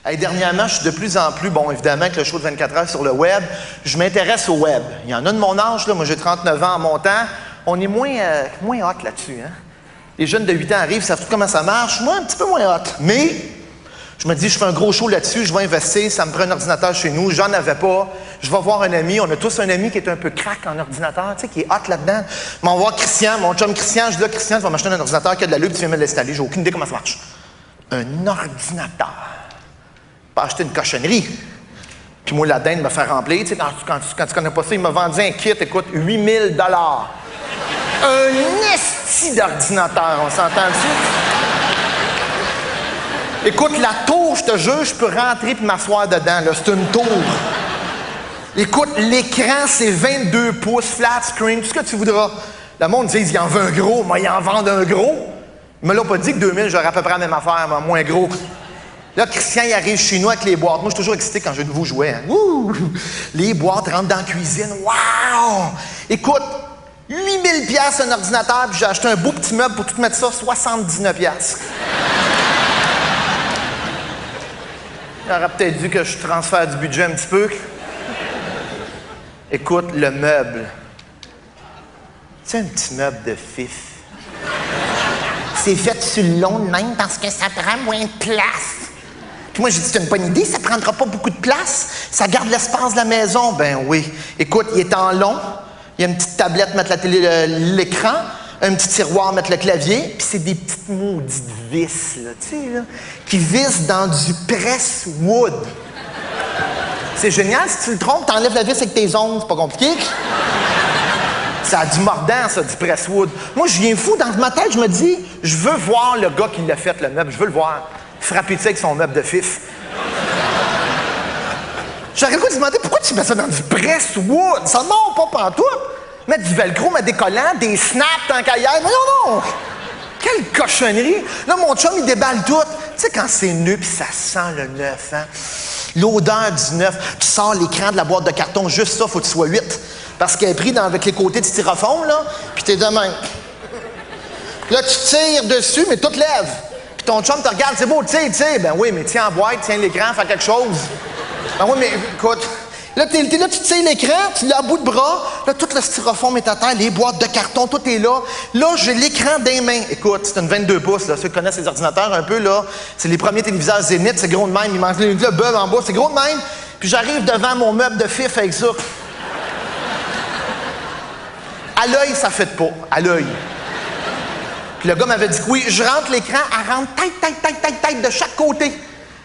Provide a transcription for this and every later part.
Hey, dernièrement, je suis de plus en plus, bon, évidemment, avec le show de 24 heures sur le web, je m'intéresse au web. Il y en a de mon âge, là, moi j'ai 39 ans en montant, on est moins hot là-dessus. Hein? Les jeunes de 8 ans arrivent, savent tout comment ça marche, moi un petit peu moins hot. Mais je me dis, je fais un gros show là-dessus, je vais investir, ça me prend un ordinateur chez nous, j'en avais pas, je vais voir un ami, on a tous un ami qui est un peu crack en ordinateur, tu sais, qui est hot là-dedans. Mais on va voir Christian, mon chum Christian, je dis là, Christian, tu vas m'acheter un ordinateur qui a de la lutte, tu viens me l'installer, j'ai aucune idée comment ça marche. Un ordinateur. Pas acheter une cochonnerie. Puis moi, la dinde me fait remplir. Tu sais, quand tu connais pas ça, il m'a vendu un kit, écoute, 8 000 $. Un esti d'ordinateur, on s'entend dessus? Écoute, la tour, je te jure, je peux rentrer puis m'asseoir dedans, là. C'est une tour. Écoute, l'écran, c'est 22 pouces, flat screen, tout ce que tu voudras. Le monde dit, il en veut un gros. Moi, il en vend un gros. Il me l'a pas dit que 2000, j'aurais à peu près la même affaire, mais moins gros. Là, Christian, il arrive chez nous avec les boîtes. Moi, je suis toujours excité quand j'ai de nouveaux jouets. Hein. Ouh! Les boîtes rentrent dans la cuisine. Wow! Écoute, 8 000 $ un ordinateur, puis j'ai acheté un beau petit meuble pour tout mettre ça, 79 $. Il aurait peut-être dû que je transfère du budget un petit peu. Écoute, le meuble. C'est un petit meuble de fif. C'est fait sur le long de même parce que ça prend moins de place. Puis moi, j'ai dit, c'est une bonne idée, ça prendra pas beaucoup de place, ça garde l'espace de la maison. Ben oui. Écoute, il est en long, il y a une petite tablette, mettre l'écran, un petit tiroir, mettre le clavier, puis c'est des petites maudites vis, là, tu sais, là, qui vissent dans du press wood. C'est génial, si tu le trompes, t'enlèves la vis avec tes ongles, c'est pas compliqué. Ça a du mordant, ça, du press wood. Moi, je viens fou, dans ma tête, je me dis, je veux voir le gars qui l'a fait, le meuble, je veux le voir. Frapper avec son meuble de fif. J'aurais le goût de demander pourquoi tu mets ça dans du press wood? Ça ne mord pas pantoute. Mettre du velcro, mettre des collants, des snaps tant qu'à hier. Mais non! Quelle cochonnerie! Là, mon chum, il déballe tout. Tu sais, quand c'est neuf puis ça sent le neuf, hein? L'odeur du neuf. Tu sors l'écran de la boîte de carton, juste ça, faut que tu sois 8. Parce qu'elle est prise avec les côtés de styrofoam, là, puis t'es de même. Là, tu tires dessus, mais tout lève. Ton chum te regarde, c'est beau, tu sais. Ben oui, mais tiens en boîte, tiens l'écran, fais quelque chose. Ben oui, mais écoute, là, tu tires l'écran, tu l'as à bout de bras, là, tout le styrofoam est à terre, les boîtes de carton, tout est là. Là, j'ai l'écran des mains. Écoute, c'est une 22 pouces, là. Ceux qui connaissent les ordinateurs un peu, là, c'est les premiers téléviseurs Zénith, c'est gros de même. Ils mangent le bœuf en bas, c'est gros de même. Puis j'arrive devant mon meuble de fif avec ça. À l'œil, ça fait pas. À l'œil. Puis le gars m'avait dit que oui, je rentre l'écran, elle rentre tête de chaque côté. Puis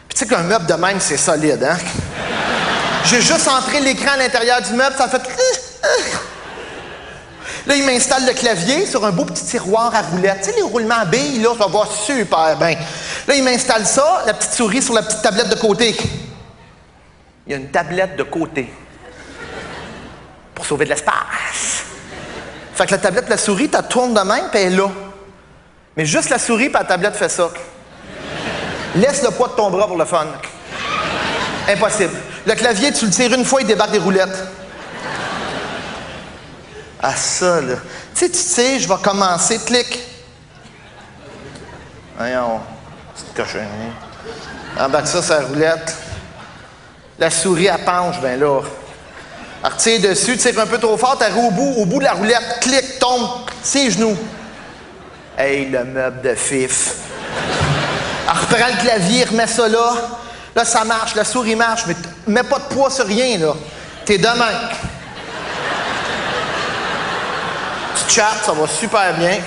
tu sais qu'un meuble de même, c'est solide, hein? J'ai juste entré l'écran à l'intérieur du meuble, ça a fait... Là, il m'installe le clavier sur un beau petit tiroir à roulettes. Tu sais, les roulements à billes, là, ça va super bien. Là, il m'installe ça, la petite souris sur la petite tablette de côté. Il y a une tablette de côté. Pour sauver de l'espace. Fait que la tablette, la souris, tu tournes de même, puis elle est là. Mais juste la souris, puis la tablette fait ça. Laisse le poids de ton bras pour le fun. Impossible. Le clavier, tu le tires une fois, il débarque des roulettes. Ah, ça, là. Tu sais, je vais commencer, clic. Voyons, petite cochonnerie. Embarque ça sur la roulette. La souris, elle penche, ben là. Elle retire dessus, tire un peu trop fort, t'arrives au bout de la roulette, clic, tombe, ses genoux. Hey, le meuble de fif. Elle reprend le clavier, remet ça là. Là, ça marche, la souris marche, mais mets pas de poids sur rien, là. T'es de même. Tu chattes, ça va super bien.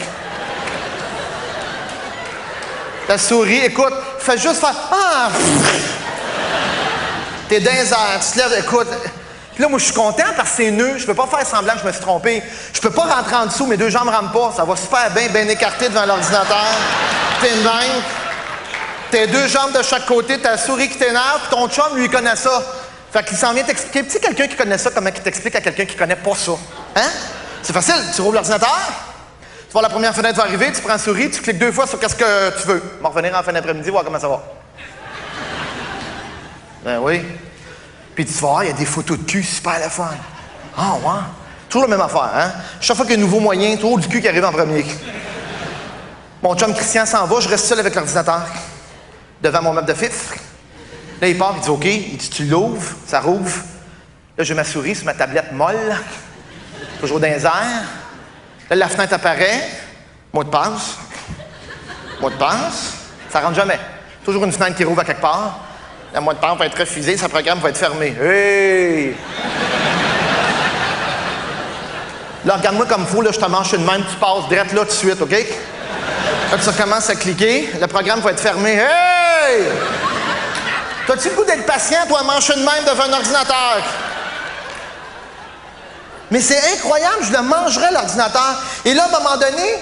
La souris, écoute, fais juste faire... Ah! T'es dans les airs, tu te lèves, écoute... Puis là, moi, je suis content parce que c'est nœud. Je peux pas faire semblant que je me suis trompé. Je peux pas rentrer en dessous, mes deux jambes rentrent pas. Ça va super bien, bien écarté devant l'ordinateur. T'es une dingue. T'as deux jambes de chaque côté, t'as la souris qui t'énerve, puis ton chum, lui, il connaît ça. Fait qu'il s'en vient t'expliquer. Tu sais, quelqu'un qui connaît ça, comment il t'explique à quelqu'un qui connaît pas ça? Hein? C'est facile. Tu rouvres l'ordinateur, tu vois la première fenêtre va arriver, tu prends la souris, tu cliques 2 fois sur qu'est-ce que tu veux. On va revenir en fin d'après-midi, voir comment ça va. Ben oui. Puis tu vas voir, il y a des photos de cul super le fun. Ah, ouais. Toujours la même affaire, hein? Chaque fois qu'il y a un nouveau moyen, toujours du cul qui arrive en premier. Mon chum Christian s'en va, je reste seul avec l'ordinateur. Devant mon meuble de fif. Là, il part, il dit OK. Il dit tu l'ouvres, ça rouvre. Là, j'ai ma souris sur ma tablette molle, toujours dans les airs. Là, la fenêtre apparaît. Mot de passe. Mot de passe. Ça rentre jamais. Toujours une fenêtre qui rouvre à quelque part. Le mot de passe va être refusé, son programme va être fermé. Hey! Là, regarde-moi comme fou, là, je te mange une main, tu passes direct là tout de suite, OK? Là, ça commence à cliquer, le programme va être fermé. Hey! T'as-tu le goût d'être patient, toi, mange une main devant un ordinateur? Mais c'est incroyable, je le mangerais, l'ordinateur. Et là, à un moment donné,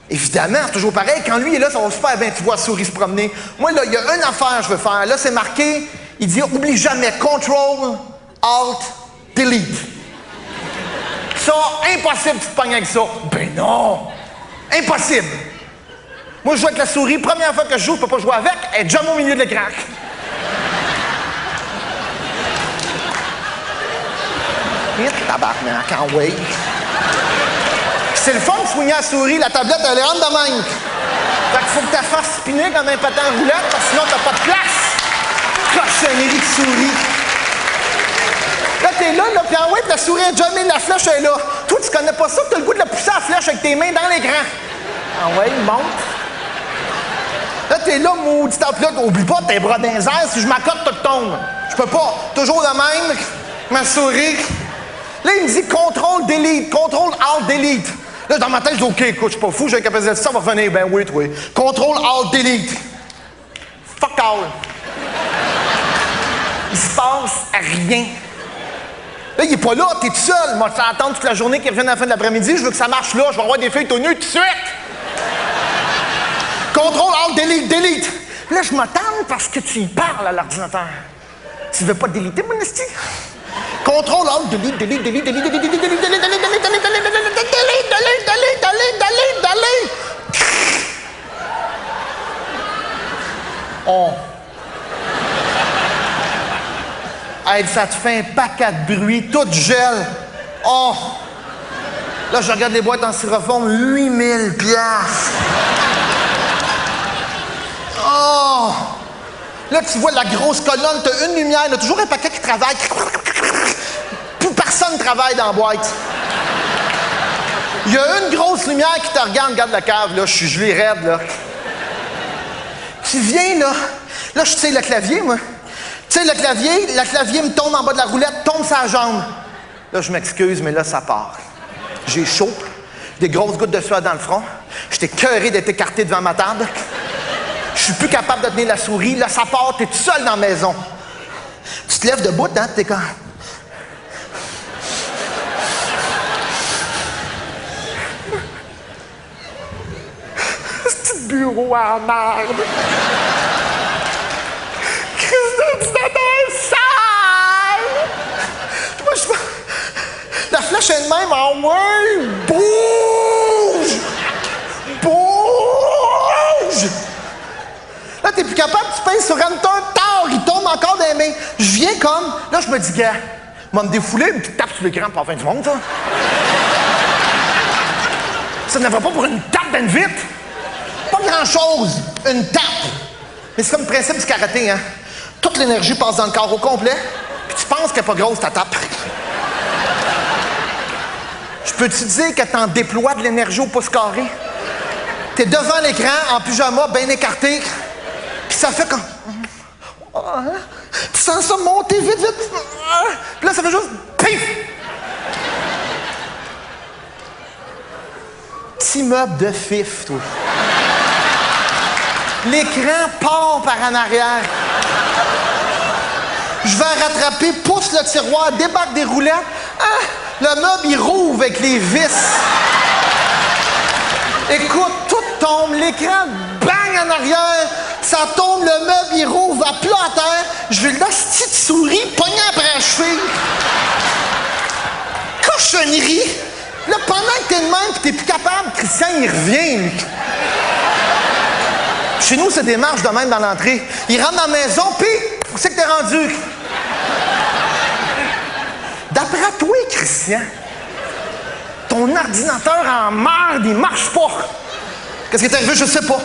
évidemment, c'est toujours pareil, quand lui est là, ça va super bien, tu vois la souris se promener. Moi, là, il y a une affaire que je veux faire. Là, c'est marqué, il dit, oublie jamais, Control, Alt, Delete. Ça, impossible que tu te pognes avec ça. Ben non! Impossible! Moi, je joue avec la souris. Première fois que je joue, je peux pas jouer avec. Elle est jamais au milieu de l'écran. Vite, tabarnak, en way. C'est le fun de soigner la souris. La tablette, elle est en de même. Fait qu'il faut que tu fasses spinner comme un patin en roulette, parce que sinon, t'as pas de place. Cochonnerie de souris. Là, t'es là, puis en way, la souris est jamais, la flèche est là. Toi, tu connais pas ça, t'as le goût de la pousser à la flèche avec tes mains dans l'écran. En way, monte. Là, t'es là, maudit temps. Puis là, oublie pas, tes bras dans les airs, si je m'accote, tu tombes. Je peux pas. Toujours de même, ma souris. Là, il me dit contrôle, delete, contrôle, alt, delete. Là, dans ma tête, je dis OK, écoute, je suis pas fou, j'ai la capacité de ça va revenir. Ben oui, toi. Contrôle, alt, delete. Fuck all. Il se passe rien. Là, il est pas là, t'es tout seul. Moi, je vais attendre toute la journée qu'il revienne à la fin de l'après-midi. Je veux que ça marche là. Je vais avoir des feuilles tout nues tout de suite. Contrôle, alt, delete, delete. Là, je m'attends parce que tu y parles à l'ordinateur. Tu veux pas déliter, mon esti? Contrôle, alt, delete, delete, delete, delete, delete, delete, delete, delete, delete, delete, delete, delete, delete, delete. Oh. Hey, ça te fait un paquet de bruit, tout gèle. Oh! Là, je regarde les boîtes en styrofoam, 8000 piastres. Oh! Là, tu vois la grosse colonne, t'as une lumière, il y a toujours un paquet qui travaille. Plus personne travaille dans la boîte. Il y a une grosse lumière qui te regarde la cave, là, je suis gelé raide, là. Tu viens, là. Là, je sais le clavier, moi. Tu sais, le clavier me tombe en bas de la roulette, tombe sa jambe. Là, je m'excuse, mais là, ça part. J'ai chaud, des grosses gouttes de sueur dans le front. J'étais écœuré d'être écarté devant ma table. Je suis plus capable de tenir la souris. Là, ça part, t'es tout seul dans la maison. Tu te lèves debout, hein, t'es comme... C'est un bureau à merde. La flèche elle-même, en moi, bouge! Bouge! Là, t'es plus capable, tu pèses sur Enter, tard, il tombe encore dans les mains. Je viens comme, là, je me dis, gars, je vais me défouler, une petite tape sur l'écran pour la fin du monde, ça. Ça ne va pas pour une tape ben vite. Pas grand-chose, une tape. Mais c'est comme le principe du karaté, hein. Toute l'énergie passe dans le corps au complet, puis tu penses qu'elle n'est pas grosse, ta tape. Je peux te dire que t'en déploies de l'énergie au pouce carré? T'es devant l'écran, en pyjama, bien écarté, puis ça fait comme... Tu sens ça monter vite, vite. Puis là, ça fait juste... Pif! Petit meuble de fif, toi. L'écran part par en arrière. Je vais rattraper, pousse le tiroir, débarque des roulettes. Ah! Le meuble, il rouvre avec les vis. Écoute, tout tombe, l'écran bang en arrière, ça tombe, le meuble, il rouvre à plat à terre. Je vais la petite souris pogner après la cheville. Cochonnerie. Là, pendant que t'es de même, pis t'es plus capable, Christian, il revient, lui. Chez nous, c'est des marches de même dans l'entrée. Il rentre dans la maison, puis où c'est que t'es rendu? D'après toi, Christian, ton ordinateur en merde, il marche pas. Qu'est-ce qui est arrivé? Je sais pas.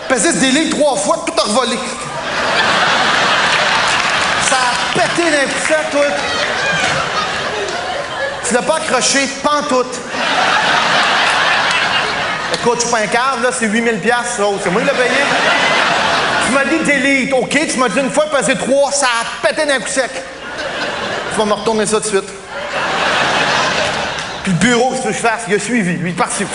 Pesé ce délai 3 fois, tout a revolé. toi. Tu l'as pas accroché, pantoute. Écoute, je suis pas un cave, là, c'est 8000 $, c'est moi qui l'ai payé. Tu m'as dit delete, OK, tu m'as dit une fois passer 3, ça a pété d'un coup sec. Tu vas me retourner ça tout de suite. Puis le bureau, qu'est-ce que je fasse? Il a suivi, lui, il est parti. Fou.